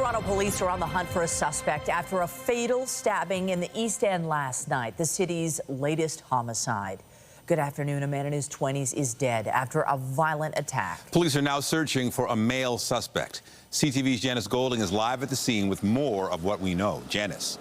Toronto police are on the hunt for a suspect after a fatal stabbing in the East End last night, the city's latest homicide. Good afternoon. A man in his 20s is dead after a violent attack. Police are now searching for a male suspect. CTV's Janice Golding is live at the scene with more of what we know. Janice.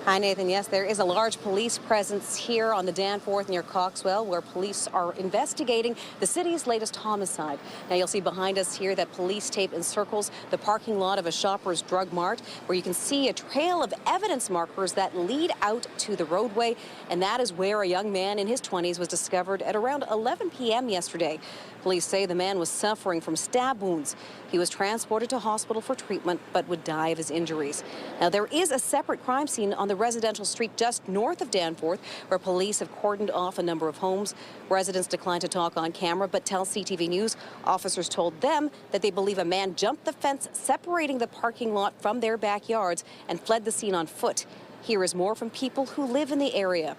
Hi, Nathan. Yes, there is a large police presence here on the Danforth near Coxwell, where police are investigating the city's latest homicide. Now, you'll see behind us here that police tape encircles the parking lot of a Shoppers Drug Mart, where you can see a trail of evidence markers that lead out to the roadway. And that is where a young man in his 20s was discovered at around 11 p.m. yesterday. Police say the man was suffering from stab wounds. He was transported to hospital for treatment, but would die of his injuries. Now, there is a separate crime scene on the residential street just north of Danforth, where police have cordoned off a number of homes. Residents declined to talk on camera, but tell CTV News officers told them that they believe a man jumped the fence separating the parking lot from their backyards and fled the scene on foot. Here is more from people who live in the area.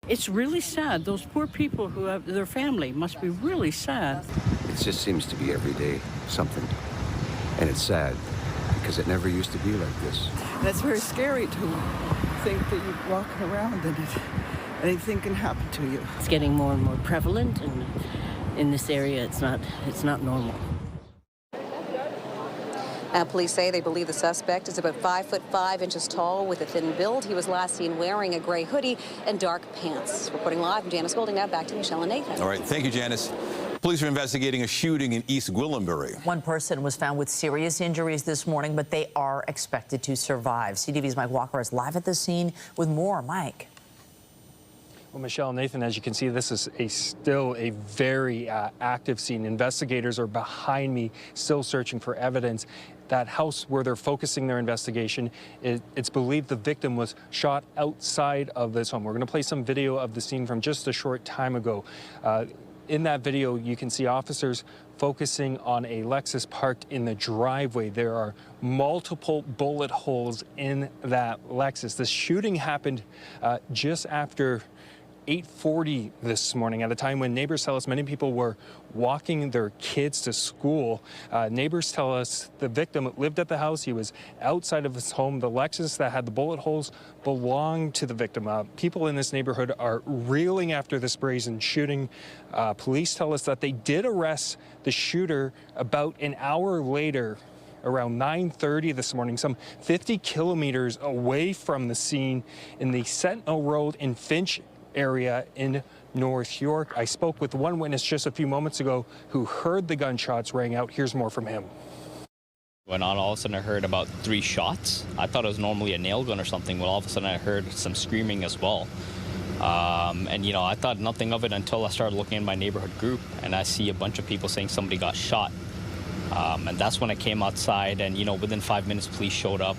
It's really sad. Those poor people who have their family must be really sad. It just seems to be every day something. And it's sad because it never used to be like this. That's very scary to think that you're walking around and anything can happen to you. It's getting more and more prevalent, and in this area it's not normal. Police say they believe the suspect is about 5'5" tall with a thin build. He was last seen wearing a gray hoodie and dark pants. Reporting live from Janice Golding. Now back to Michelle and Nathan. All right, thank you, Janice. Police are investigating a shooting in East Gwillimbury. One person was found with serious injuries this morning, but they are expected to survive. CTV's Mike Walker is live at the scene with more. Mike. Well, Michelle and Nathan, as you can see, this is still a very active scene. Investigators are behind me, still searching for evidence. That house where they're focusing their investigation, it's believed the victim was shot outside of this home. We're going to play some video of the scene from just a short time ago. In that video, you can see officers focusing on a Lexus parked in the driveway. There are multiple bullet holes in that Lexus. The shooting happened just after 8:40 this morning, at a time when neighbors tell us many people were walking their kids to school. Neighbors tell us the victim lived at the house. He was outside of his home. The Lexus that had the bullet holes belonged to the victim. People in this neighborhood are reeling after this brazen shooting. Police tell us that they did arrest the shooter about an hour later, around 9:30 this morning, some 50 kilometers away from the scene in the Sentinel Road in Finch area in North York. I spoke with one witness just a few moments ago who heard the gunshots ring out. Here's more from him. When all of a sudden I heard about 3 shots, I thought it was normally a nail gun or something. Well, all of a sudden I heard some screaming as well. And, you know, I thought nothing of it until I started looking in my neighborhood group, and I see a bunch of people saying somebody got shot. And that's when I came outside, and, you know, within 5 minutes, police showed up.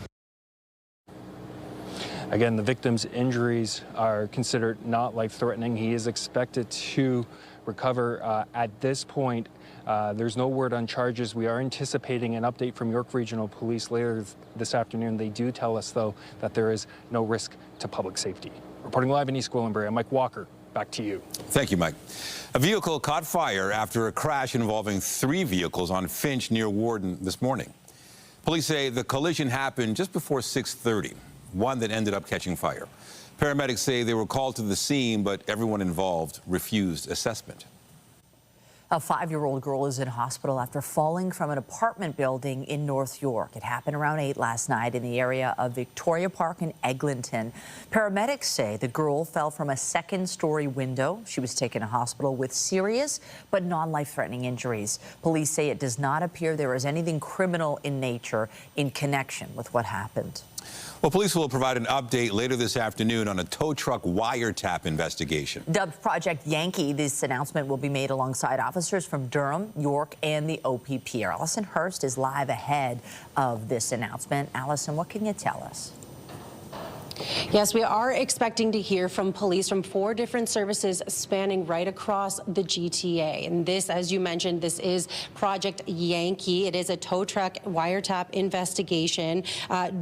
Again, the victim's injuries are considered not life-threatening. He is expected to recover. At this point, there's no word on charges. We are anticipating an update from York Regional Police later this afternoon. They do tell us, though, that there is no risk to public safety. Reporting live in East Gwillimbury, I'm Mike Walker. Back to you. Thank you, Mike. A vehicle caught fire after a crash involving 3 vehicles on Finch near Warden this morning. Police say the collision happened just before 6:30. One that ended up catching fire. Paramedics say they were called to the scene, but everyone involved refused assessment. A 5-year-old girl is in hospital after falling from an apartment building in North York. It happened around 8 last night in the area of Victoria Park and Eglinton. Paramedics say the girl fell from a 2nd-story window. She was taken to hospital with serious but non-life-threatening injuries. Police say it does not appear there is anything criminal in nature in connection with what happened. Well, police will provide an update later this afternoon on a tow truck wiretap investigation. Dubbed Project Yankee, this announcement will be made alongside officers from Durham, York, and the OPP. Allison Hurst is live ahead of this announcement. Allison, what can you tell us? Yes, we are expecting to hear from police from 4 different services spanning right across the GTA. And this, as you mentioned, this is Project Yankee. It is a tow truck wiretap investigation.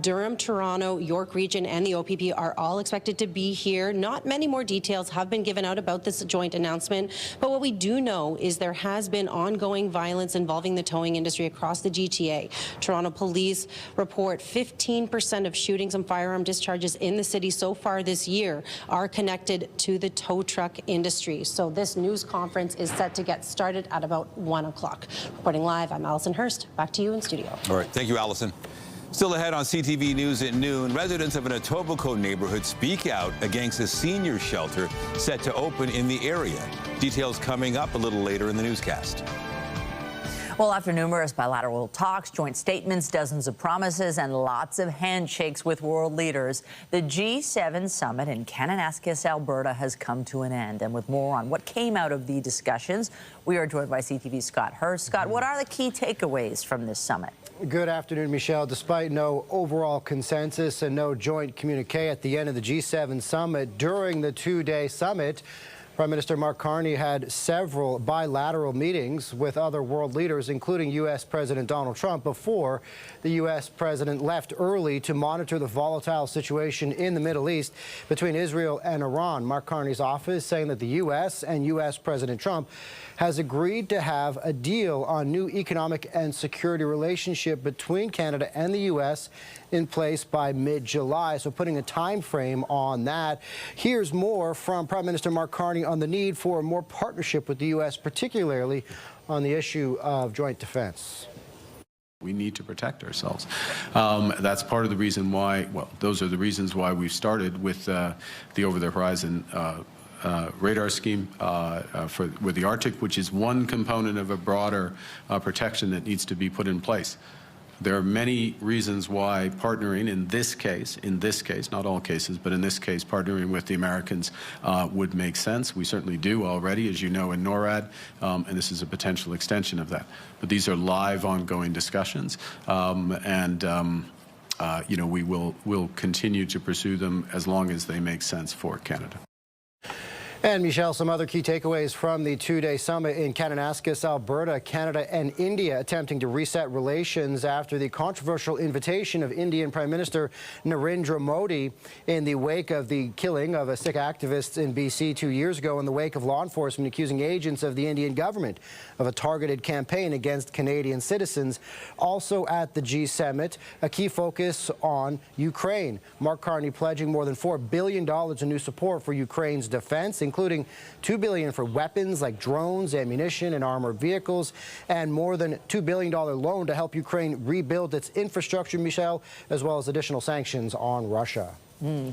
Durham, Toronto, York Region, and the OPP are all expected to be here. Not many more details have been given out about this joint announcement, but what we do know is there has been ongoing violence involving the towing industry across the GTA. Toronto police report 15% of shootings and firearm discharges in the city so far this year are connected to the tow truck industry. So this news conference is set to get started at about 1 o'clock. Reporting live, I'm Allison Hurst. Back to you in studio. All right, thank you, Allison. Still ahead on CTV News at noon, residents of an Etobicoke neighborhood speak out against a senior shelter set to open in the area. Details coming up a little later in the newscast. Well, after numerous bilateral talks, joint statements, dozens of promises, and lots of handshakes with world leaders, the G7 summit in Kananaskis, Alberta has come to an end. And with more on what came out of the discussions, we are joined by CTV's Scott Hurst. Scott, what are the key takeaways from this summit? Good afternoon, Michelle. Despite no overall consensus and no joint communique at the end of the G7 summit, during the 2-day summit, Prime Minister Mark Carney had several bilateral meetings with other world leaders, including U.S. President Donald Trump, before the U.S. president left early to monitor the volatile situation in the Middle East between Israel and Iran. Mark Carney's office saying that the U.S. and U.S. President Trump has agreed to have a deal on new economic and security relationship between Canada and the U.S. in place by mid-July, so putting a time frame on that. Here's more from Prime Minister Mark Carney on the need for more partnership with the U.S., particularly on the issue of joint defense. We need to protect ourselves. That's part of the reason why, well, those are the reasons why we've started with the over-the-horizon radar scheme with the Arctic, which is one component of a broader protection that needs to be put in place. There are many reasons why partnering in this case, not all cases, but in this case, partnering with the Americans would make sense. We certainly do already, as you know, in NORAD, and this is a potential extension of that. But these are live, ongoing discussions, you know, we'll continue to pursue them as long as they make sense for Canada. And, Michelle, some other key takeaways from the 2-day summit in Kananaskis, Alberta. Canada and India attempting to reset relations after the controversial invitation of Indian Prime Minister Narendra Modi in the wake of the killing of a Sikh activist in BC 2 years ago, in the wake of law enforcement accusing agents of the Indian government of a targeted campaign against Canadian citizens. Also at the G summit, a key focus on Ukraine. Mark Carney pledging more than $4 billion in new support for Ukraine's defense, including $2 billion for weapons like drones, ammunition, and armored vehicles, and more than $2 billion loan to help Ukraine rebuild its infrastructure, Michelle, as well as additional sanctions on Russia.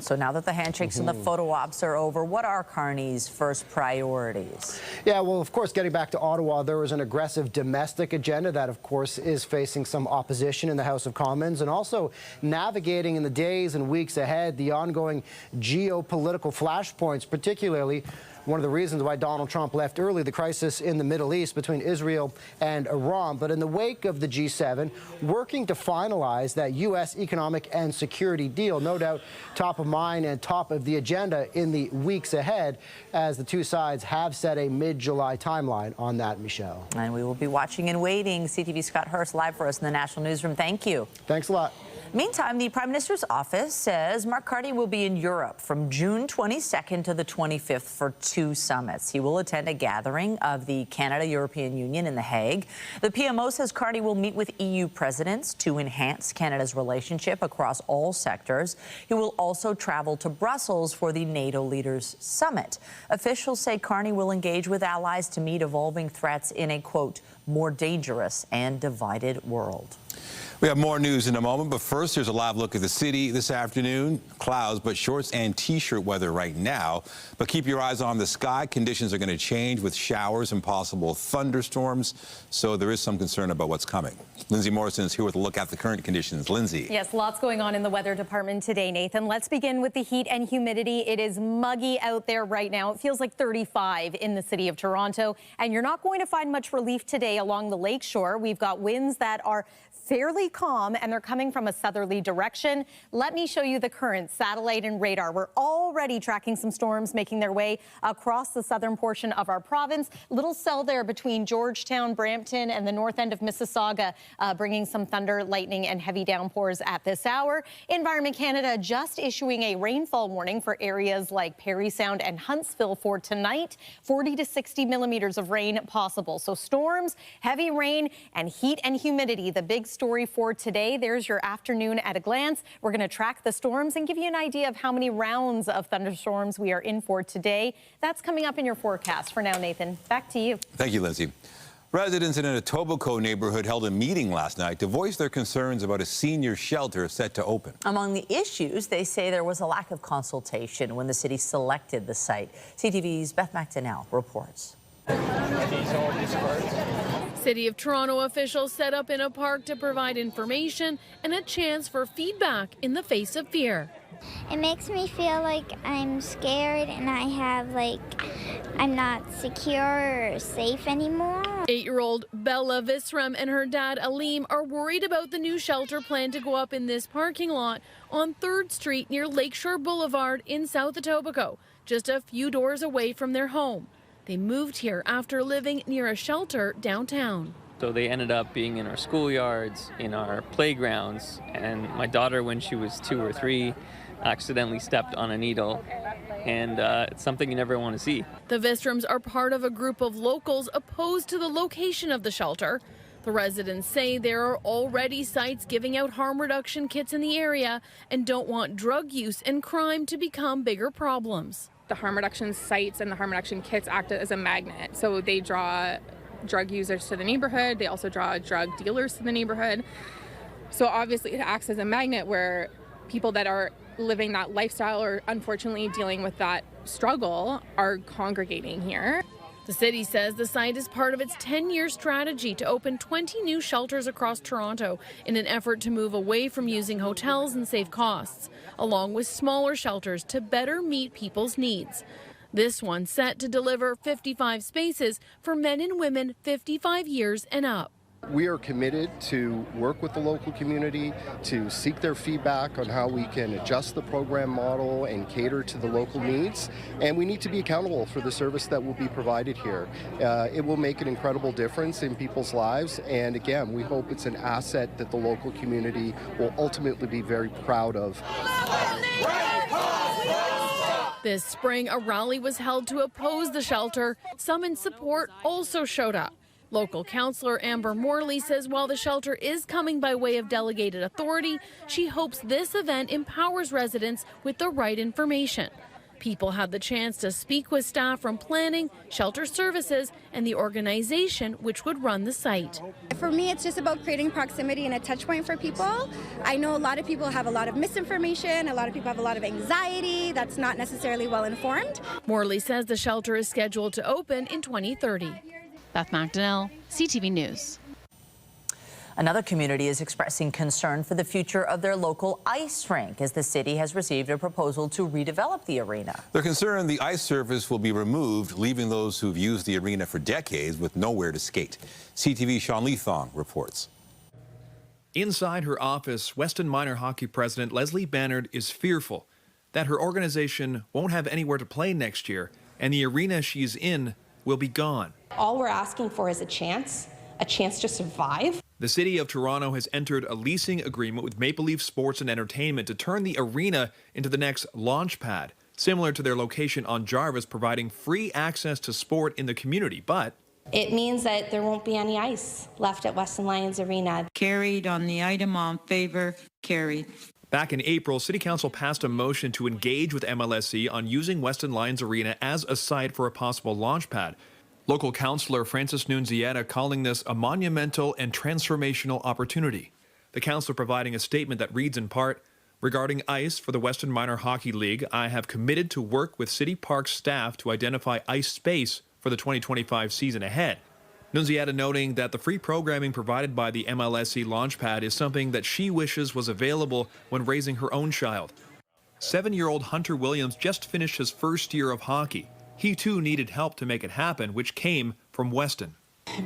So now that the handshakes and the photo ops are over, what are Carney's first priorities? Yeah, well, of course, getting back to Ottawa, there was an aggressive domestic agenda that, of course, is facing some opposition in the House of Commons, and also navigating in the days and weeks ahead the ongoing geopolitical flashpoints, particularly one of the reasons why Donald Trump left early, the crisis in the Middle East between Israel and Iran. But in the wake of the G7, working to finalize that U.S. economic and security deal, no doubt top of mind and top of the agenda in the weeks ahead, as the two sides have set a mid-July timeline on that, Michelle. And we will be watching and waiting. CTV Scott Hurst live for us in the National Newsroom. Thank you. Thanks a lot. Meantime, the Prime Minister's office says Mark Carney will be in Europe from June 22nd to the 25th for 2 summits. He will attend a gathering of the Canada-European Union in The Hague. The PMO says Carney will meet with EU presidents to enhance Canada's relationship across all sectors. He will also travel to Brussels for the NATO Leaders Summit. Officials say Carney will engage with allies to meet evolving threats in a, quote, more dangerous and divided world. We have more news in a moment, but first, here's a live look at the city this afternoon. Clouds, but shorts and T-shirt weather right now. But keep your eyes on the sky. Conditions are going to change with showers and possible thunderstorms, so there is some concern about what's coming. Lindsay Morrison is here with a look at the current conditions. Lindsay. Yes, lots going on in the weather department today, Nathan. Let's begin with the heat and humidity. It is muggy out there right now. It feels like 35 in the city of Toronto, and you're not going to find much relief today along the lakeshore. We've got winds that are fairly calm, and they're coming from a southerly direction. Let me show you the current satellite and radar. We're already tracking some storms making their way across the southern portion of our province. Little cell there between Georgetown, Brampton, and the north end of Mississauga, bringing some thunder, lightning, and heavy downpours at this hour. Environment Canada just issuing a rainfall warning for areas like Parry Sound and Huntsville for tonight. 40 to 60 millimeters of rain possible. So storms, heavy rain, and heat and humidity, the big story for today. There's your afternoon at a glance. We're going to track the storms and give you an idea of how many rounds of thunderstorms we are in for today. That's coming up in your forecast. For now, Nathan, back to you. Thank you, Lindsay. Residents in an Etobicoke neighborhood held a meeting last night to voice their concerns about a senior shelter set to open. Among the issues, they say there was a lack of consultation when the city selected the site. CTV's Beth McDonnell reports. City of Toronto officials set up in a park to provide information and a chance for feedback in the face of fear. It makes me feel like I'm scared and I'm not secure or safe anymore. 8-year-old Bella Visram and her dad Aleem are worried about the new shelter planned to go up in this parking lot on 3rd Street near Lakeshore Boulevard in South Etobicoke, just a few doors away from their home. They moved here after living near a shelter downtown. So they ended up being in our schoolyards, in our playgrounds, and my daughter, when she was 2 or 3, accidentally stepped on a needle, and it's something you never want to see. The Vistrams are part of a group of locals opposed to the location of the shelter. The residents say there are already sites giving out harm reduction kits in the area and don't want drug use and crime to become bigger problems. The harm reduction sites and the harm reduction kits act as a magnet, so they draw drug users to the neighborhood. They also draw drug dealers to the neighborhood. So obviously it acts as a magnet where people that are living that lifestyle or unfortunately dealing with that struggle are congregating here. The city says the site is part of its 10-year strategy to open 20 new shelters across Toronto in an effort to move away from using hotels and save costs, along with smaller shelters to better meet people's needs. This one set to deliver 55 spaces for men and women 55 years and up. We are committed to work with the local community to seek their feedback on how we can adjust the program model and cater to the local needs. And we need to be accountable for the service that will be provided here. It will make an incredible difference in people's lives. And again, we hope it's an asset that the local community will ultimately be very proud of. This spring, a rally was held to oppose the shelter. Some in support also showed up. Local councillor Amber Morley says while the shelter is coming by way of delegated authority, she hopes this event empowers residents with the right information. People had the chance to speak with staff from planning, shelter services, and the organization which would run the site. For me, it's just about creating proximity and a touch point for people. I know a lot of people have a lot of misinformation, a lot of people have a lot of anxiety that's not necessarily well informed. Morley says the shelter is scheduled to open in 2030. Beth McDonnell, CTV News. Another community is expressing concern for the future of their local ice rink as the city has received a proposal to redevelop the arena. They're concerned the ice surface will be removed, leaving those who've used the arena for decades with nowhere to skate. CTV's Sean Leathong reports. Inside her office, Weston Minor Hockey President Leslie Bannard is fearful that her organization won't have anywhere to play next year and the arena she's in will be gone. All we're asking for is a chance to survive. The City of Toronto has entered a leasing agreement with Maple Leaf Sports and Entertainment to turn the arena into the next launch pad, similar to their location on Jarvis, providing free access to sport in the community. But it means that there won't be any ice left at Weston Lions Arena. Carried on the item on favor, carried. Back in April, City Council passed a motion to engage with MLSE on using Weston Lions Arena as a site for a possible launch pad. Local councillor Francis Nunziata calling this a monumental and transformational opportunity. The councillor providing a statement that reads in part, regarding ice for the Western Minor Hockey League, I have committed to work with City Park staff to identify ice space for the 2025 season ahead. Nunziata noting that the free programming provided by the MLSE Launchpad is something that she wishes was available when raising her own child. 7-year-old Hunter Williams just finished his first year of hockey. He too needed help to make it happen, which came from Weston.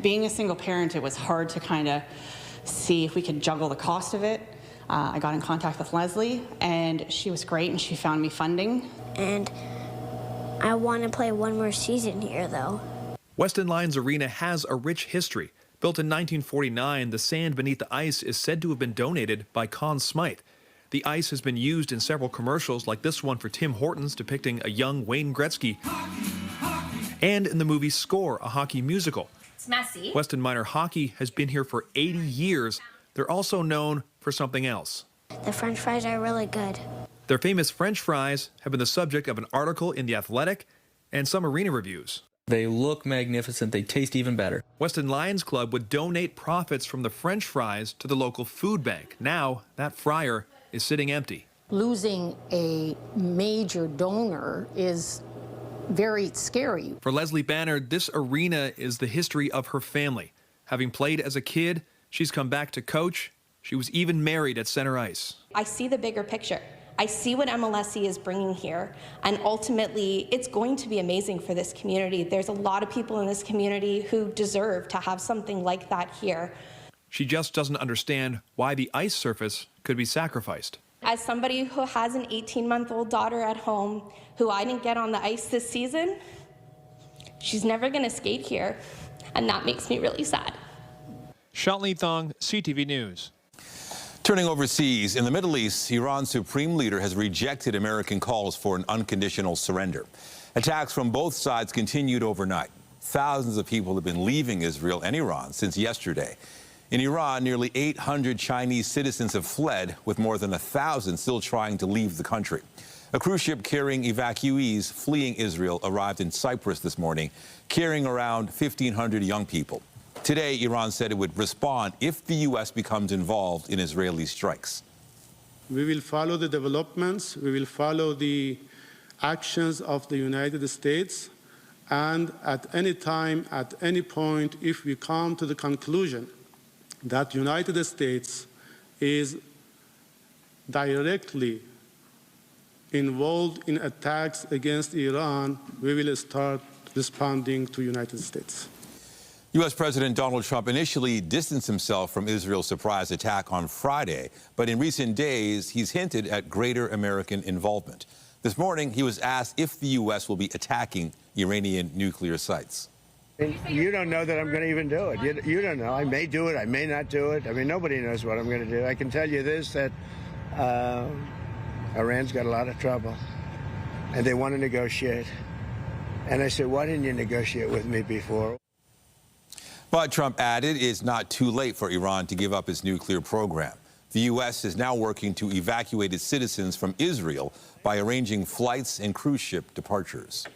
Being a single parent, it was hard to kind of see if we could juggle the cost of it. I got in contact with Leslie, and she was great, and she found me funding. And I want to play one more season here, though. Weston Lions Arena has a rich history. Built in 1949, the sand beneath the ice is said to have been donated by Conn Smythe. The ice has been used in several commercials, like this one for Tim Hortons depicting a young Wayne Gretzky, and in the movie Score, a hockey musical. It's messy. Weston Minor Hockey has been here for 80 years. They're also known for something else. The French fries are really good. Their famous French fries have been the subject of an article in The Athletic and some arena reviews. They look magnificent. They taste even better. Weston Lions Club would donate profits from the French fries to the local food bank. Now, that fryer is sitting empty. Losing a major donor is very scary. For Leslie Bannard, this arena is the history of her family. Having played as a kid, she's come back to coach. She was even married at center ice. I see the bigger picture. I see what MLSE is bringing here, and ultimately it's going to be amazing for this community. There's a lot of people in this community who deserve to have something like that here. She just doesn't understand why the ice surface could be sacrificed. As somebody who has an 18-month-old daughter at home who I didn't get on the ice this season, she's never going to skate here, and that makes me really sad. Shantley Thong, CTV News. Turning overseas, in the Middle East, Iran's supreme leader has rejected American calls for an unconditional surrender. Attacks from both sides continued overnight. Thousands of people have been leaving Israel and Iran since yesterday. In Iran, nearly 800 Chinese citizens have fled, with more than 1,000 still trying to leave the country. A cruise ship carrying evacuees fleeing Israel arrived in Cyprus this morning, carrying around 1,500 young people. Today, Iran said it would respond if the U.S. becomes involved in Israeli strikes. We will follow the developments. We will follow the actions of the United States. And at any time, at any point, if we come to the conclusion that the United States is directly involved in attacks against Iran, we will start responding to the United States. U.S. President Donald Trump initially distanced himself from Israel's surprise attack on Friday, but in recent days, he's hinted at greater American involvement. This morning, he was asked if the U.S. will be attacking Iranian nuclear sites. You don't know that I'm going to even do it. You don't know. I may do it. I may not do it. I mean, nobody knows what I'm going to do. I can tell you this, that Iran's got a lot of trouble, and they want to negotiate. And I said, why didn't you negotiate with me before? But Trump added it's not too late for Iran to give up its nuclear program. The U.S. is now working to evacuate its citizens from Israel by arranging flights and cruise ship departures.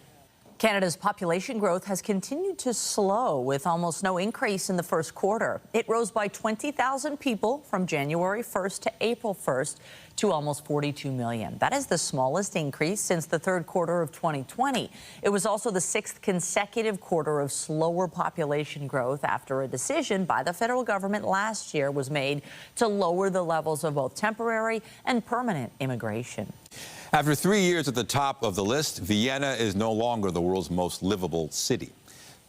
Canada's population growth has continued to slow, with almost no increase in the first quarter. It rose by 20,000 people from January 1st to April 1st to almost 42 million. That is the smallest increase since the third quarter of 2020. It was also the sixth consecutive quarter of slower population growth after a decision by the federal government last year was made to lower the levels of both temporary and permanent immigration. After 3 years at the top of the list, Vienna is no longer the world's most livable city.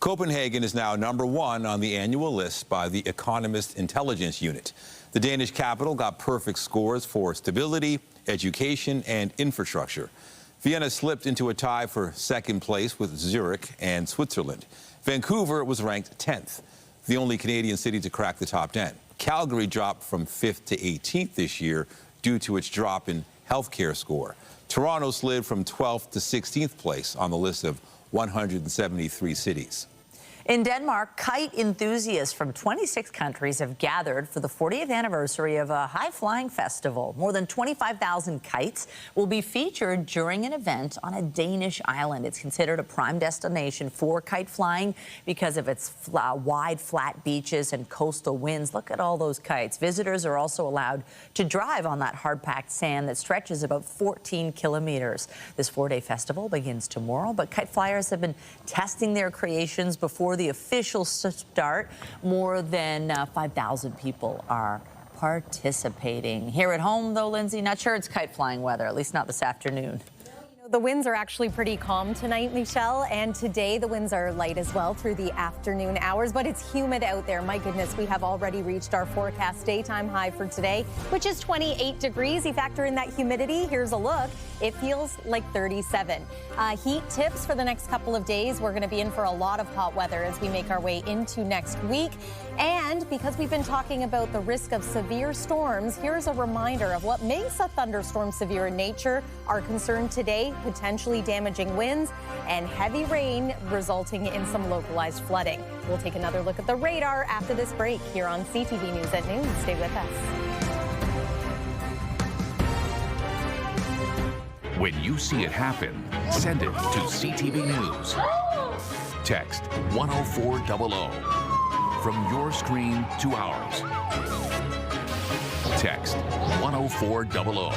Copenhagen is now #1 on the annual list by the Economist Intelligence Unit. The Danish capital got perfect scores for stability, education, and infrastructure. Vienna slipped into a tie for second place with Zurich and Switzerland. Vancouver was ranked 10th, the only Canadian city to crack the top 10. Calgary dropped from 5th to 18th this year due to its drop in healthcare score. Toronto slid from 12th to 16th place on the list of 173 cities. In Denmark, kite enthusiasts from 26 countries have gathered for the 40th anniversary of a high-flying festival. More than 25,000 kites will be featured during an event on a Danish island. It's considered a prime destination for kite flying because of its wide, flat beaches and coastal winds. Look at all those kites. Visitors are also allowed to drive on that hard-packed sand that stretches about 14 kilometers. This four-day festival begins tomorrow, but kite flyers have been testing their creations before the official start. More than 5,000 people are participating. Here at home, though, Lindsay, not sure it's kite flying weather, at least not this afternoon. The winds are actually pretty calm tonight, Michelle, and today the winds are light as well through the afternoon hours, but it's humid out there. My goodness, we have already reached our forecast daytime high for today, which is 28 degrees. You factor in that humidity, here's a look. It feels like 37. Heat tips for the next couple of days. We're going to be in for a lot of hot weather as we make our way into next week. And because we've been talking about the risk of severe storms, here's a reminder of what makes a thunderstorm severe in nature. Our concern today, potentially damaging winds and heavy rain resulting in some localized flooding. We'll take another look at the radar after this break here on CTV News at noon. Stay with us. When you see it happen, send it to CTV News. Text 10400. From your screen to ours. Text 10400.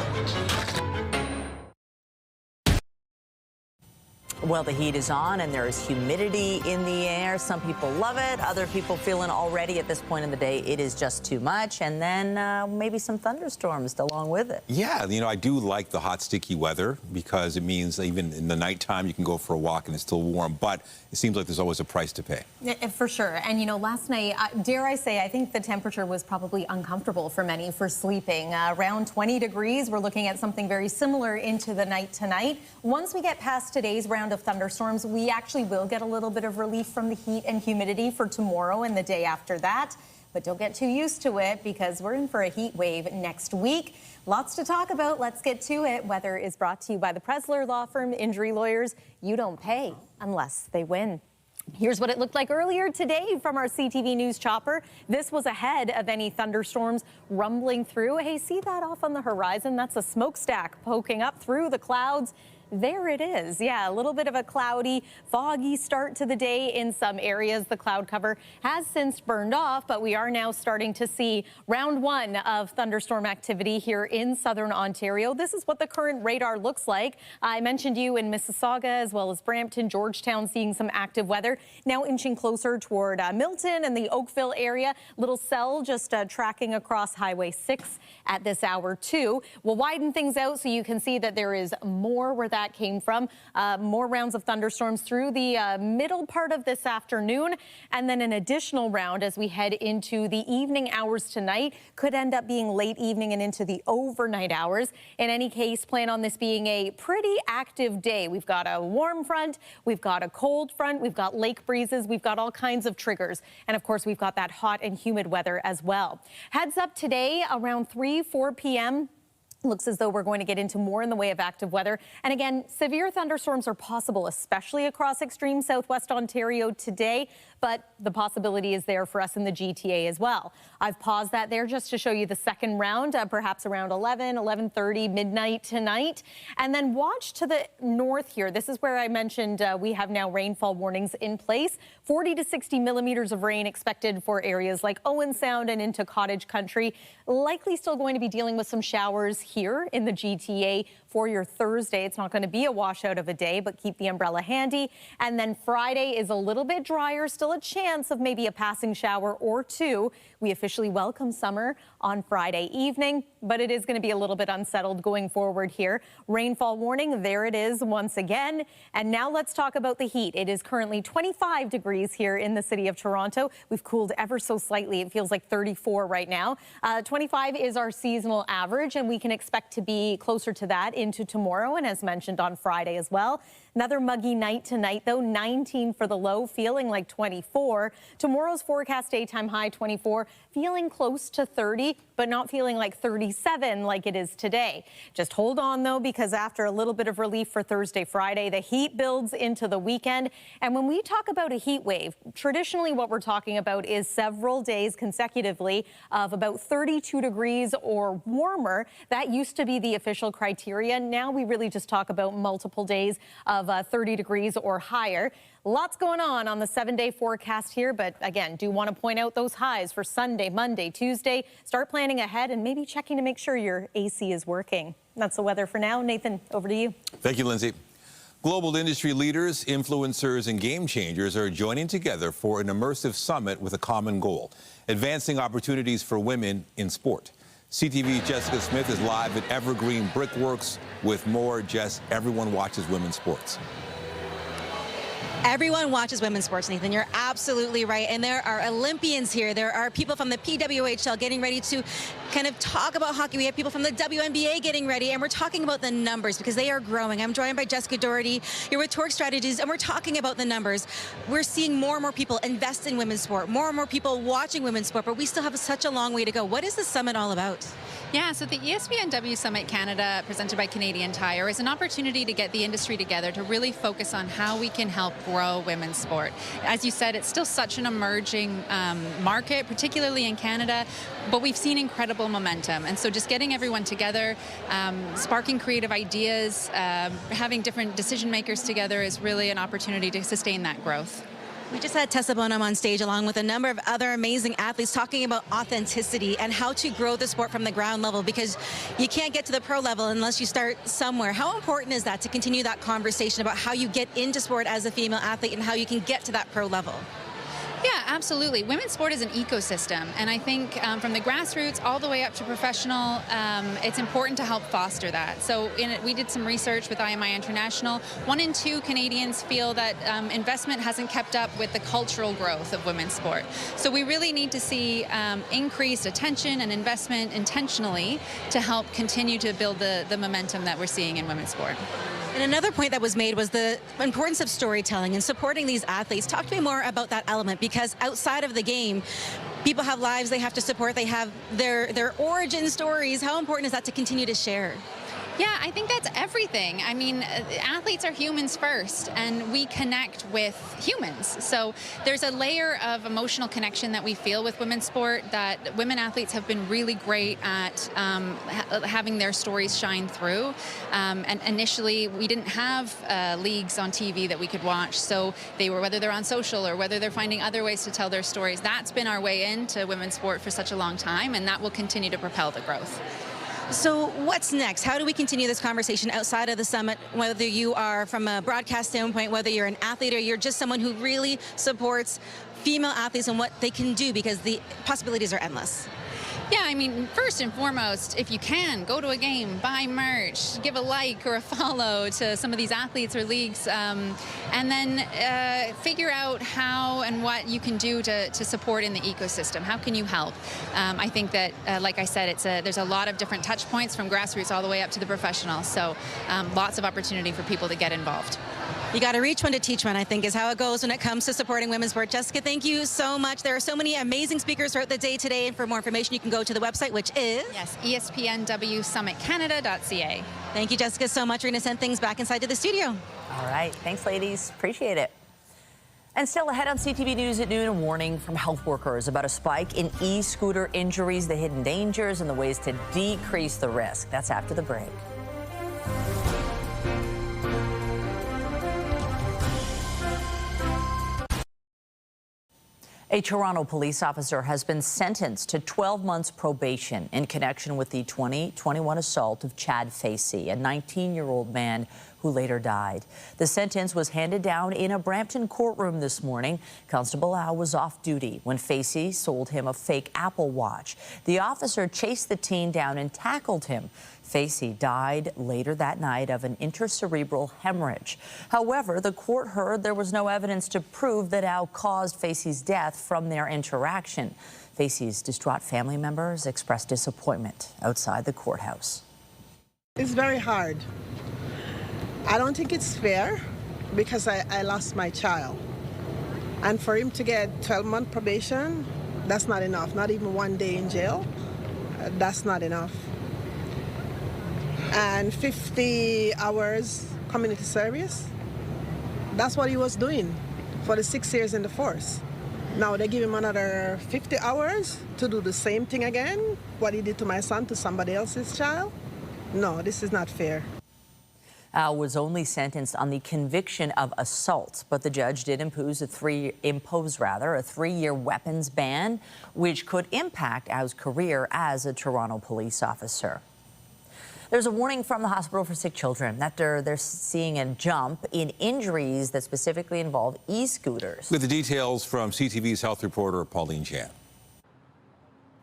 Well, the heat is on and there is humidity in the air. Some people love it. Other people feeling already at this point in the day it is just too much. And then maybe some thunderstorms along with it. Yeah, you know, I do like the hot, sticky weather because it means even in the nighttime you can go for a walk and it's still warm. But it seems like there's always a price to pay. For sure. And, you know, last night, dare I say, I think the temperature was probably uncomfortable for many for sleeping. Around 20 degrees. We're looking at something very similar into the night tonight. Once we get past today's round of thunderstorms, we actually will get a little bit of relief from the heat and humidity for tomorrow and the day after that. But don't get too used to it because we're in for a heat wave next week. Lots to talk about. Let's get to it. Weather is brought to you by the Presler Law Firm, injury lawyers. You don't pay unless they win. Here's what it looked like earlier today from our CTV News chopper. This was ahead of any thunderstorms rumbling through. Hey, see that off on the horizon? That's a smokestack poking up through the clouds. There it is. Yeah, a little bit of a cloudy, foggy start to the day in some areas. The cloud cover has since burned off, but we are now starting to see round one of thunderstorm activity here in southern Ontario. This is what the current radar looks like. I mentioned you in Mississauga as well as Brampton, Georgetown, seeing some active weather. Now inching closer toward Milton and the Oakville area. Little cell just tracking across Highway 6 at this hour too. We'll widen things out so you can see that there is more where that came from. More rounds of thunderstorms through the middle part of this afternoon, and then an additional round as we head into the evening hours tonight. Could end up being late evening and into the overnight hours. In any case, plan on this being a pretty active day. We've got a warm front, we've got a cold front, we've got lake breezes, we've got all kinds of triggers, and of course we've got that hot and humid weather as well. Heads up today around 3-4 p.m. Looks as though we're going to get into more in the way of active weather. And again, severe thunderstorms are possible, especially across extreme southwest Ontario today. But the possibility is there for us in the GTA as well. I've paused that there just to show you the second round, perhaps around 11:30, midnight tonight. And then watch to the north here. This is where I mentioned we have now rainfall warnings in place. 40 to 60 millimeters of rain expected for areas like Owen Sound and into Cottage Country. Likely still going to be dealing with some showers here in the GTA for your Thursday. It's not going to be a washout of a day, but keep the umbrella handy. And then Friday is a little bit drier, still a chance of maybe a passing shower or two. We officially welcome summer on Friday evening, but it is going to be a little bit unsettled going forward here. Rainfall warning, there it is once again. And now let's talk about the heat. It is currently 25 degrees here in the city of Toronto. We've cooled ever so slightly. It feels like 34 right now. 25 is our seasonal average, and we can expect to be closer to that into tomorrow and as mentioned on Friday as well. Another muggy night tonight, though, 19 for the low, feeling like 24. Tomorrow's forecast daytime high 24, feeling close to 30, but not feeling like 37 like it is today. Just hold on, though, because after a little bit of relief for Thursday, Friday, the heat builds into the weekend. And when we talk about a heat wave, traditionally what we're talking about is several days consecutively of about 32 degrees or warmer. That used to be the official criteria. Now we really just talk about multiple days of 30 degrees or higher. Lots going on the 7-day forecast here, but again, do want to point out those highs for Sunday, Monday, Tuesday. Start planning ahead and maybe checking to make sure your AC is working. That's the weather for now. Nathan, over to you. Thank you, Lindsay. Global industry leaders, influencers, and game changers are joining together for an immersive summit with a common goal: advancing opportunities for women in sport. CTV's Jessica Smith is live at Evergreen Brickworks with more. Jess, everyone watches women's sports. Everyone watches women's sports, Nathan. You're absolutely right. And there are Olympians here. There are people from the PWHL getting ready to kind of talk about hockey. We have people from the WNBA getting ready, and we're talking about the numbers because they are growing. I'm joined by Jessica Doherty. You're with Torque Strategies, and we're talking about the numbers. We're seeing more and more people invest in women's sport, more and more people watching women's sport, but we still have such a long way to go. What is the summit all about? Yeah, so the ESPNW Summit Canada, presented by Canadian Tire, is an opportunity to get the industry together to really focus on how we can help grow women's sport. As you said, it's still such an emerging market, particularly in Canada, but we've seen incredible momentum. And so just getting everyone together, sparking creative ideas, having different decision makers together is really an opportunity to sustain that growth. We just had Tessa Bonham on stage along with a number of other amazing athletes talking about authenticity and how to grow the sport from the ground level, because you can't get to the pro level unless you start somewhere. How important is that to continue that conversation about how you get into sport as a female athlete and how you can get to that pro level? Yeah, absolutely. Women's sport is an ecosystem, and I think from the grassroots all the way up to professional, it's important to help foster that. So we did some research with IMI International. 1 in 2 Canadians feel that investment hasn't kept up with the cultural growth of women's sport. So we really need to see increased attention and investment intentionally to help continue to build the momentum that we're seeing in women's sport. And another point that was made was the importance of storytelling and supporting these athletes. Talk to me more about that element, because outside of the game, people have lives they have to support. They have their origin stories. How important is that to continue to share? Yeah, I think that's everything. I mean, athletes are humans first, and we connect with humans. So there's a layer of emotional connection that we feel with women's sport that women athletes have been really great at having their stories shine through. And initially, we didn't have leagues on TV that we could watch, so they were, whether they're on social or whether they're finding other ways to tell their stories, that's been our way into women's sport for such a long time, and that will continue to propel the growth. So what's next? How do we continue this conversation outside of the summit, whether you are from a broadcast standpoint, whether you're an athlete or you're just someone who really supports female athletes and what they can do, because the possibilities are endless? Yeah, I mean, first and foremost, if you can, go to a game, buy merch, give a like or a follow to some of these athletes or leagues, and then figure out how and what you can do to support in the ecosystem. How can you help? I think that, like I said, there's a lot of different touch points from grassroots all the way up to the professionals, so lots of opportunity for people to get involved. You got to reach one to teach one, I think, is how it goes when it comes to supporting women's sport. Jessica, thank you so much. There are so many amazing speakers throughout the day today, and for more information, you can go to the website, which is? Yes, ESPNWSummitCanada.ca. Thank you, Jessica, so much. We're going to send things back inside to the studio. All right. Thanks, ladies. Appreciate it. And still ahead on CTV News at noon, a warning from health workers about a spike in e-scooter injuries, the hidden dangers, and the ways to decrease the risk. That's after the break. A Toronto police officer has been sentenced to 12 months probation in connection with the 2021 assault of Chad Facey, a 19-year-old man who later died. The sentence was handed down in a Brampton courtroom this morning. Constable Lau was off duty when Facey sold him a fake Apple Watch. The officer chased the teen down and tackled him. Facey died later that night of an intracerebral hemorrhage. However, the court heard there was no evidence to prove that Al caused Facey's death from their interaction. Facey's distraught family members expressed disappointment outside the courthouse. It's very hard. I don't think it's fair because I lost my child. And for him to get 12-month probation, that's not enough. Not even 1 day in jail, that's not enough. And 50 hours community service, that's what he was doing for the 6 years in the force. Now they give him another 50 hours to do the same thing again, what he did to my son to somebody else's child. No, this is not fair. Al was only sentenced on the conviction of assault, but the judge did impose a three-year weapons ban, which could impact Al's career as a Toronto police officer. There's a warning from the Hospital for Sick Children after they're seeing a jump in injuries that specifically involve e-scooters. With the details from CTV's health reporter Pauline Chan.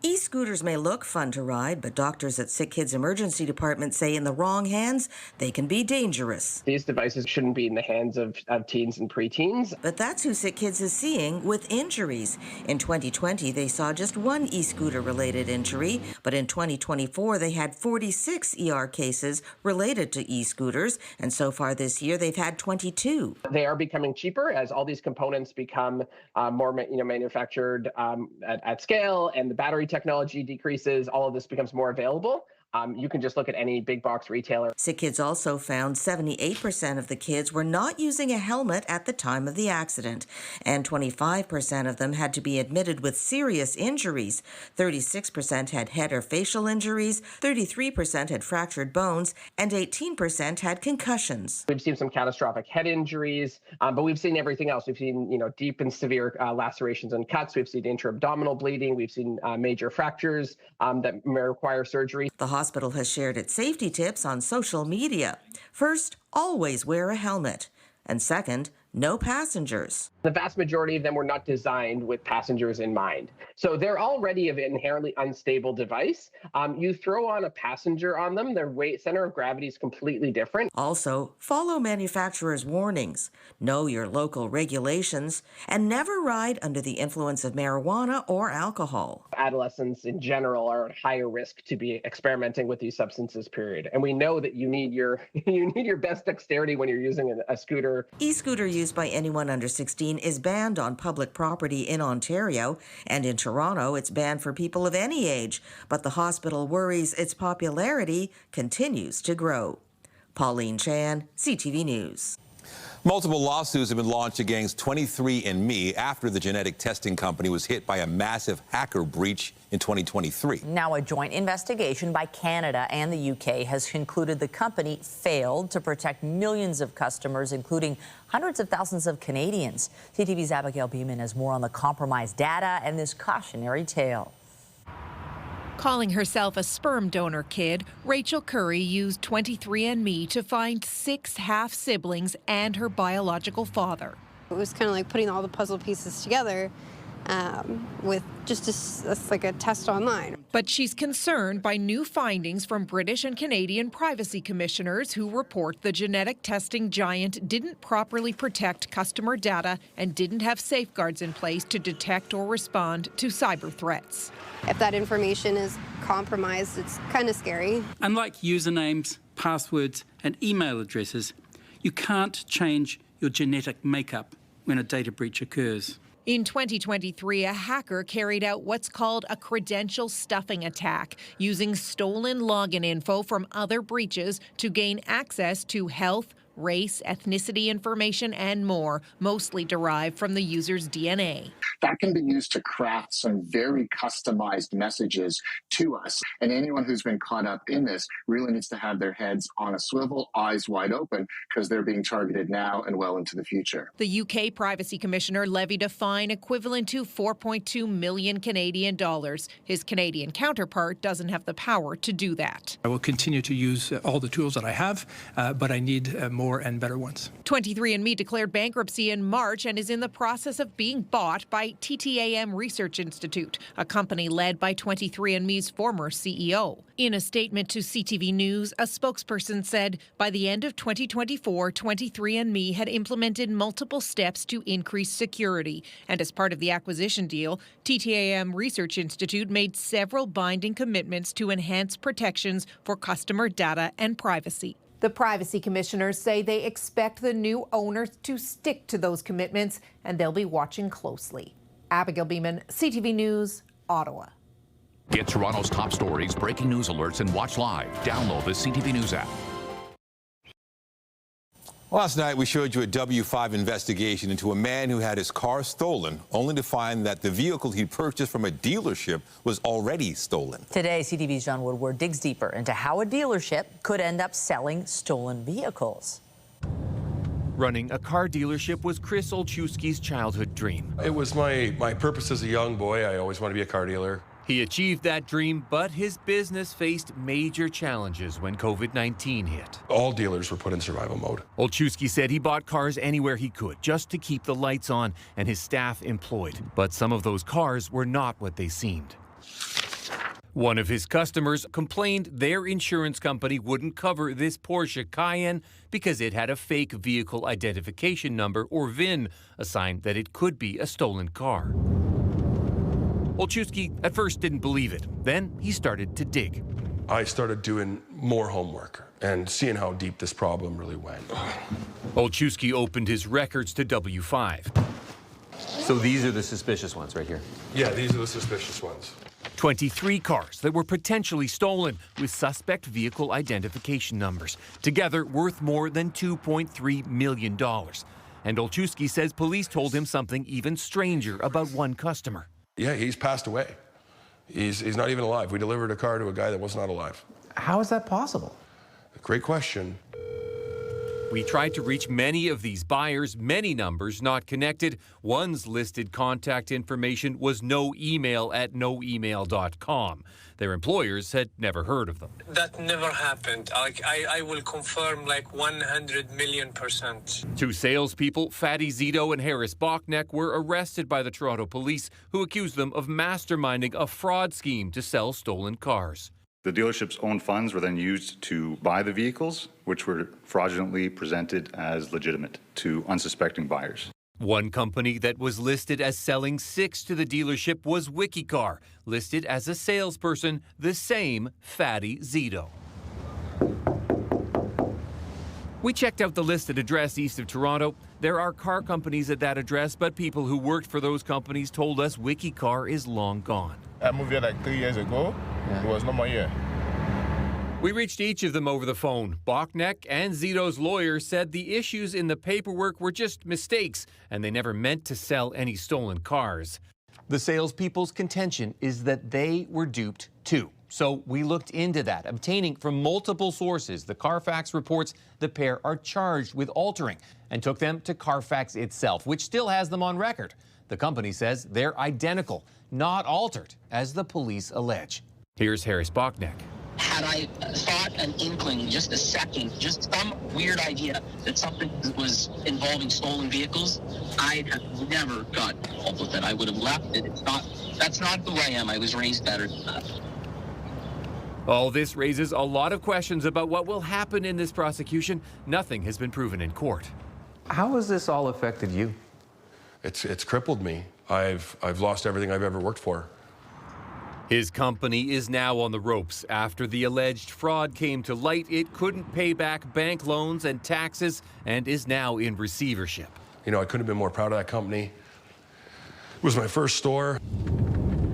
E-scooters may look fun to ride, but doctors at Sick Kids Emergency Department say in the wrong hands, they can be dangerous. These devices shouldn't be in the hands of teens and preteens. But that's who Sick Kids is seeing with injuries. In 2020, they saw just one e-scooter-related injury, but in 2024, they had 46 ER cases related to e-scooters, and so far this year, they've had 22. They are becoming cheaper as all these components become more manufactured at scale, and the battery technology decreases. All of this becomes more available. You can just look at any big box retailer. Sick Kids also found 78% of the kids were not using a helmet at the time of the accident, and 25% of them had to be admitted with serious injuries. 36% had head or facial injuries, 33% had fractured bones, and 18% had concussions. We've seen some catastrophic head injuries, but we've seen everything else. We've seen, deep and severe lacerations and cuts. We've seen intra-abdominal bleeding. We've seen major fractures that may require surgery. The hospital has shared its safety tips on social media. First, always wear a helmet. And second, no passengers. The vast majority of them were not designed with passengers in mind. So they're already an inherently unstable device. You throw on a passenger on them, their weight center of gravity is completely different. Also, follow manufacturers' warnings, know your local regulations, and never ride under the influence of marijuana or alcohol. Adolescents in general are at higher risk to be experimenting with these substances, period. And we know that you need your best dexterity when you're using a scooter. E-scooter used by anyone under 16 is banned on public property in Ontario, and in Toronto it's banned for people of any age, but the hospital worries its popularity continues to grow. Pauline Chan, CTV News. Multiple lawsuits have been launched against 23andMe after the genetic testing company was hit by a massive hacker breach in 2023. Now a joint investigation by Canada and the UK has concluded the company failed to protect millions of customers, including hundreds of thousands of Canadians. CTV's Abigail Beeman has more on the compromised data and this cautionary tale. Calling herself a sperm donor kid, Rachel Curry used 23andMe to find 6 half-siblings and her biological father. It was kind of like putting all the puzzle pieces together with just like a test online. But she's concerned by new findings from British and Canadian privacy commissioners who report the genetic testing giant didn't properly protect customer data and didn't have safeguards in place to detect or respond to cyber threats. If that information is compromised, it's kind of scary. Unlike usernames, passwords, and email addresses, you can't change your genetic makeup when a data breach occurs. In 2023, a hacker carried out what's called a credential stuffing attack, using stolen login info from other breaches to gain access to health, race, ethnicity information, and more, mostly derived from the user's DNA. That can be used to craft some very customized messages to us. And anyone who's been caught up in this really needs to have their heads on a swivel, eyes wide open, because they're being targeted now and well into the future. The UK Privacy Commissioner levied a fine equivalent to 4.2 million Canadian dollars. His Canadian counterpart doesn't have the power to do that. I will continue to use all the tools that I have, but I need more and better ones. 23andMe declared bankruptcy in March and is in the process of being bought by TTAM Research Institute, a company led by 23andMe's former CEO. In a statement to CTV News, a spokesperson said by the end of 2024, 23andMe had implemented multiple steps to increase security. And as part of the acquisition deal, TTAM Research Institute made several binding commitments to enhance protections for customer data and privacy. The privacy commissioners say they expect the new owners to stick to those commitments, and they'll be watching closely. Abigail Beeman, CTV News, Ottawa. Get Toronto's top stories, breaking news alerts, and watch live. Download the CTV News app. Last night, we showed you a W5 investigation into a man who had his car stolen, only to find that the vehicle he purchased from a dealership was already stolen. Today, CTV's John Woodward digs deeper into how a dealership could end up selling stolen vehicles. Running a car dealership was Chris Olszewski's childhood dream. It was my purpose as a young boy. I always wanted to be a car dealer. He achieved that dream, but his business faced major challenges when COVID-19 hit. All dealers were put in survival mode. Olszewski said he bought cars anywhere he could just to keep the lights on and his staff employed. But some of those cars were not what they seemed. One of his customers complained their insurance company wouldn't cover this Porsche Cayenne because it had a fake vehicle identification number, or VIN, a sign that it could be a stolen car. Olszewski at first didn't believe it. Then he started to dig. I started doing more homework and seeing how deep this problem really went. Olszewski opened his records to W5. So these are the suspicious ones right here? Yeah, these are the suspicious ones. 23 cars that were potentially stolen with suspect vehicle identification numbers, together worth more than $2.3 million. And Olszewski says police told him something even stranger about one customer. Yeah, he's passed away. He's not even alive. We delivered a car to a guy that was not alive. How is that possible? Great question. We tried to reach many of these buyers, many numbers not connected. One's listed contact information was noemail@noemail.com. Their employers had never heard of them. That never happened. I will confirm 100 million%. Two salespeople, Fatty Zito and Harris Bachneck, were arrested by the Toronto police, who accused them of masterminding a fraud scheme to sell stolen cars. The dealership's own funds were then used to buy the vehicles, which were fraudulently presented as legitimate to unsuspecting buyers. One company that was listed as selling 6 to the dealership was WikiCar, listed as a salesperson, the same Fatty Zito. We checked out the listed address east of Toronto. There are car companies at that address, but people who worked for those companies told us WikiCar is long gone. I moved here 3 years ago. It was no more here. We reached each of them over the phone. Bachneck and Zito's lawyer said the issues in the paperwork were just mistakes, and they never meant to sell any stolen cars. The salespeople's contention is that they were duped too. So we looked into that, obtaining from multiple sources the Carfax reports the pair are charged with altering, and took them to Carfax itself, which still has them on record. The company says they're identical, not altered, as the police allege. Here's Harris Bachneck. Had I thought an inkling, just a second, just some weird idea that something was involving stolen vehicles, I'd have never got involved with it. I would have left it. That's not who I am. I was raised better than that. All this raises a lot of questions about what will happen in this prosecution. Nothing has been proven in court. How has this all affected you? It's crippled me. I've lost everything I've ever worked for. His company is now on the ropes. After the alleged fraud came to light, it couldn't pay back bank loans and taxes and is now in receivership. You know, I couldn't have been more proud of that company. It was my first store.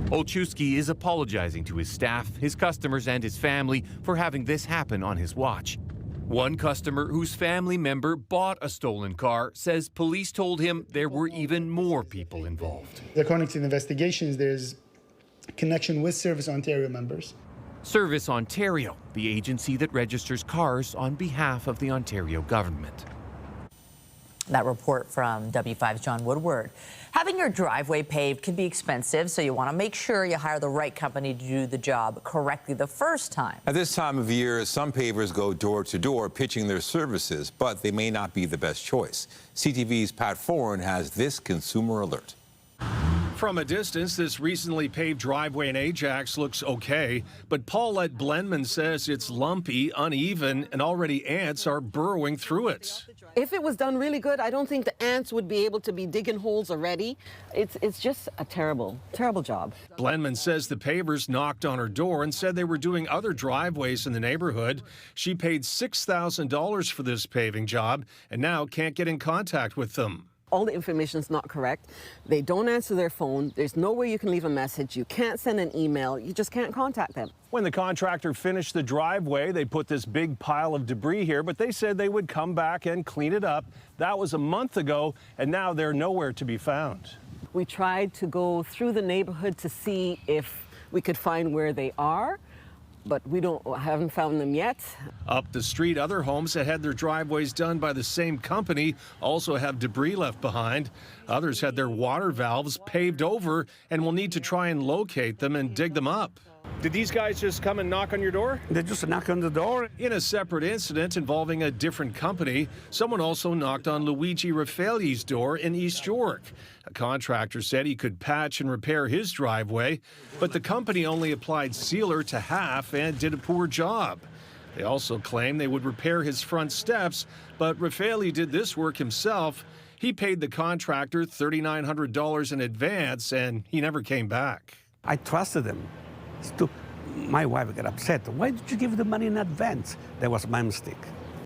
Olszewski is apologizing to his staff, his customers, and his family for having this happen on his watch. One customer whose family member bought a stolen car says police told him there were even more people involved. According to the investigations, there's connection with Service Ontario members. Service Ontario, the agency that registers cars on behalf of the Ontario government. That report from W5's John Woodward. Having your driveway paved can be expensive, so you want to make sure you hire the right company to do the job correctly the first time. At this time of year, some pavers go door to door pitching their services, but they may not be the best choice. CTV's Pat Foran has this consumer alert. From a distance, this recently paved driveway in Ajax looks okay, but Paulette Blenman says it's lumpy, uneven, and already ants are burrowing through it. If it was done really good, I don't think the ants would be able to be digging holes already. It's just a terrible job. Blenman says the pavers knocked on her door and said they were doing other driveways in the neighborhood. She paid $6,000 for this paving job and now can't get in contact with them. All the information is not correct. They don't answer their phone. There's no way you can leave a message. You can't send an email. You just can't contact them. When the contractor finished the driveway, they put this big pile of debris here, but they said they would come back and clean it up. That was a month ago, and now they're nowhere to be found. We tried to go through the neighborhood to see if we could find where they are, but we haven't found them yet. Up the street, other homes that had their driveways done by the same company also have debris left behind. Others had their water valves paved over and will need to try and locate them and dig them up. Did these guys just come and knock on your door? They just knock on the door. In a separate incident involving a different company, someone also knocked on Luigi Raffaelli's door in East York. A contractor said he could patch and repair his driveway, but the company only applied sealer to half and did a poor job. They also claim they would repair his front steps, but Raffaelli did this work himself. He paid the contractor $3,900 in advance, and he never came back. I trusted him. My wife got upset. Why did you give the money in advance? That was my mistake.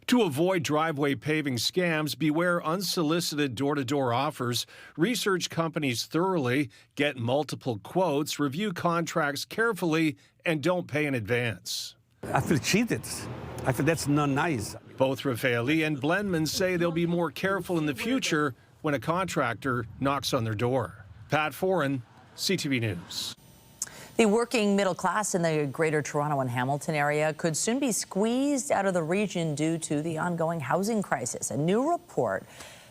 To avoid driveway paving scams, beware unsolicited door-to-door offers. Research companies thoroughly, get multiple quotes, review contracts carefully, and don't pay in advance. I feel cheated. I feel that's not nice. Both Raffaelli and Blenman say they'll be more careful in the future when a contractor knocks on their door. Pat Foran, CTV News. The working middle class in the Greater Toronto and Hamilton area could soon be squeezed out of the region due to the ongoing housing crisis. A new report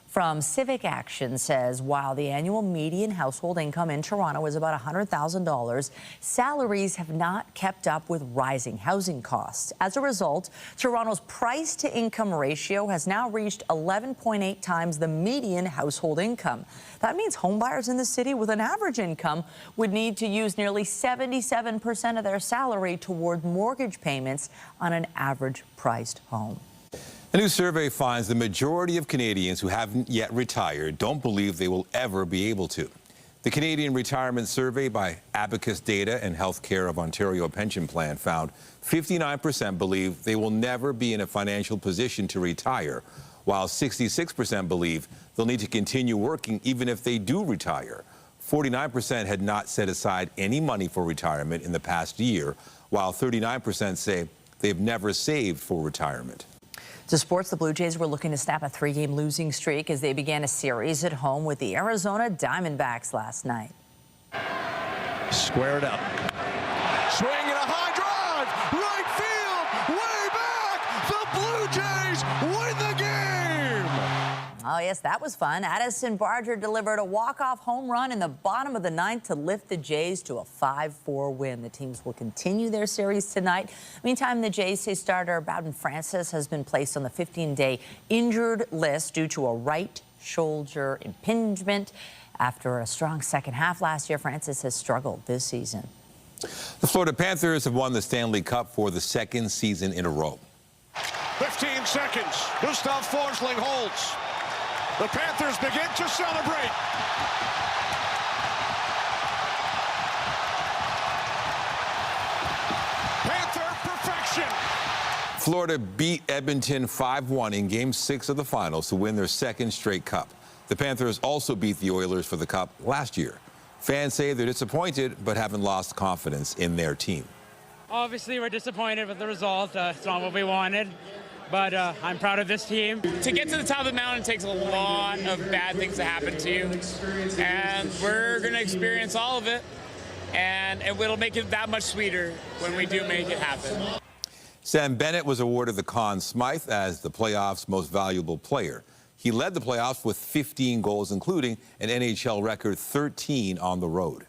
from Civic Action says while the annual median household income in Toronto is about $100,000, salaries have not kept up with rising housing costs. As a result, Toronto's price-to-income ratio has now reached 11.8 times the median household income. That means homebuyers in the city with an average income would need to use nearly 77% of their salary toward mortgage payments on an average-priced home. A new survey finds the majority of Canadians who haven't yet retired don't believe they will ever be able to. The Canadian Retirement Survey by Abacus Data and Healthcare of Ontario Pension Plan found 59% believe they will never be in a financial position to retire, while 66% believe they'll need to continue working even if they do retire. 49% had not set aside any money for retirement in the past year, while 39% say they've never saved for retirement. To sports, the Blue Jays were looking to snap a 3-game losing streak as they began a series at home with the Arizona Diamondbacks last night. Squared up. Swing and a high drive. Right field. Way back. The Blue Jays win the game. Oh, yes, that was fun. Addison Barger delivered a walk-off home run in the bottom of the ninth to lift the Jays to a 5-4 win. The teams will continue their series tonight. Meantime, the Jays say starter Bowden Francis has been placed on the 15-day injured list due to a right shoulder impingement. After a strong second half last year, Francis has struggled this season. The Florida Panthers have won the Stanley Cup for the second season in a row. 15 seconds. Gustav Forsling holds. The Panthers begin to celebrate. Panther perfection. Florida beat Edmonton 5-1 in Game 6 of the finals to win their second straight cup. The Panthers also beat the Oilers for the cup last year. Fans say they're disappointed but haven't lost confidence in their team. Obviously, we're disappointed with the result. It's not what we wanted. But I'm proud of this team. To get to the top of the mountain takes a lot of bad things to happen to you. And we're going to experience all of it. And it'll make it that much sweeter when we do make it happen. Sam Bennett was awarded the Conn Smythe as the playoffs' most valuable player. He led the playoffs with 15 goals, including an NHL record 13 on the road.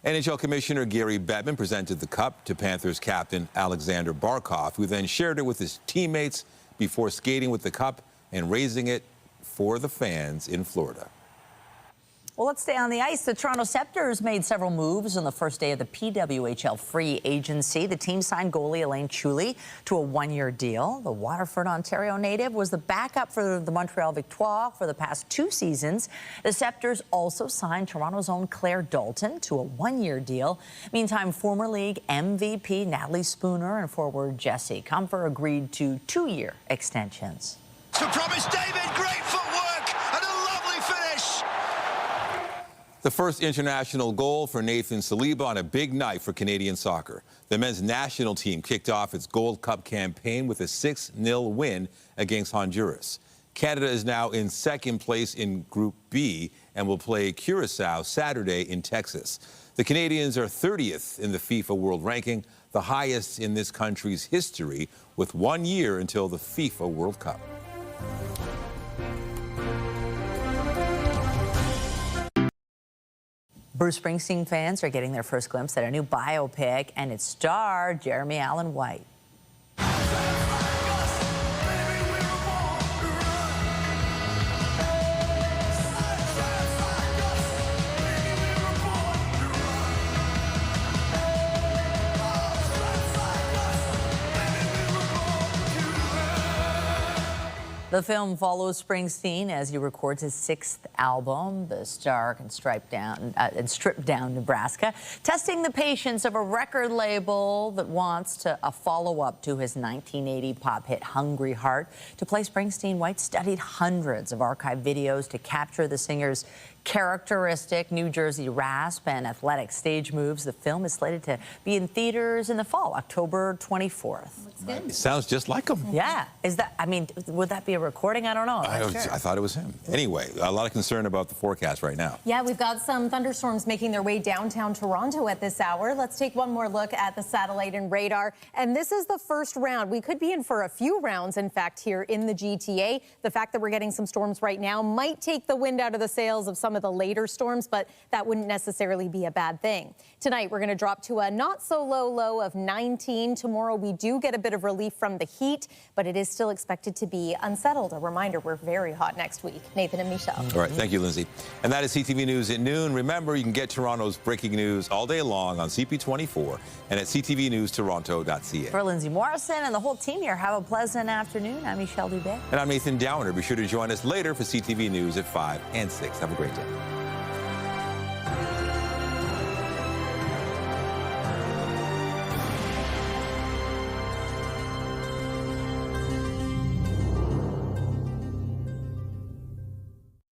NHL Commissioner Gary Bettman presented the cup to Panthers captain Alexander Barkov, who then shared it with his teammates before skating with the cup and raising it for the fans in Florida. Well, let's stay on the ice. The Toronto Scepters made several moves on the first day of the PWHL free agency. The team signed goalie Elaine Chuli to a one-year deal. The Waterford, Ontario native was the backup for the Montreal Victoire for the past 2 seasons. The Scepters also signed Toronto's own Claire Dalton to a one-year deal. Meantime, former league MVP Natalie Spooner and forward Jesse Comfer agreed to 2-year extensions. To promise David, great footwork and a lovely finish. The first international goal for Nathan Saliba on a big night for Canadian soccer. The men's national team kicked off its Gold Cup campaign with a 6-0 win against Honduras. Canada is now in second place in Group B and will play Curacao Saturday in Texas. The Canadians are 30th in the FIFA World Ranking, the highest in this country's history, with 1 year until the FIFA World Cup. Bruce Springsteen fans are getting their first glimpse at a new biopic and its star, Jeremy Allen White. The film follows Springsteen as he records his 6th album, The Star in Stripped Down Nebraska, testing the patience of a record label that wants a follow-up to his 1980 pop hit Hungry Heart. To play Springsteen, White studied hundreds of archive videos to capture the singer's characteristic New Jersey rasp and athletic stage moves. The film is slated to be in theaters in the fall, October 24th. It sounds just like him. Yeah. Would that be a recording? I don't know. I thought it was him. Anyway, a lot of concern about the forecast right now. Yeah, we've got some thunderstorms making their way downtown Toronto at this hour. Let's take one more look at the satellite and radar. And this is the first round. We could be in for a few rounds, in fact, here in the GTA. The fact that we're getting some storms right now might take the wind out of the sails of some of the later storms, but that wouldn't necessarily be a bad thing. Tonight, we're going to drop to a not-so-low low of 19. Tomorrow, we do get a bit of relief from the heat, but it is still expected to be unsettled. A reminder, we're very hot next week. Nathan and Michelle. All right, thank you, Lindsay. And that is CTV News at noon. Remember, you can get Toronto's breaking news all day long on CP24 and at ctvnewstoronto.ca. For Lindsay Morrison and the whole team here, have a pleasant afternoon. I'm Michelle Dubé. And I'm Nathan Downer. Be sure to join us later for CTV News at 5 and 6. Have a great day.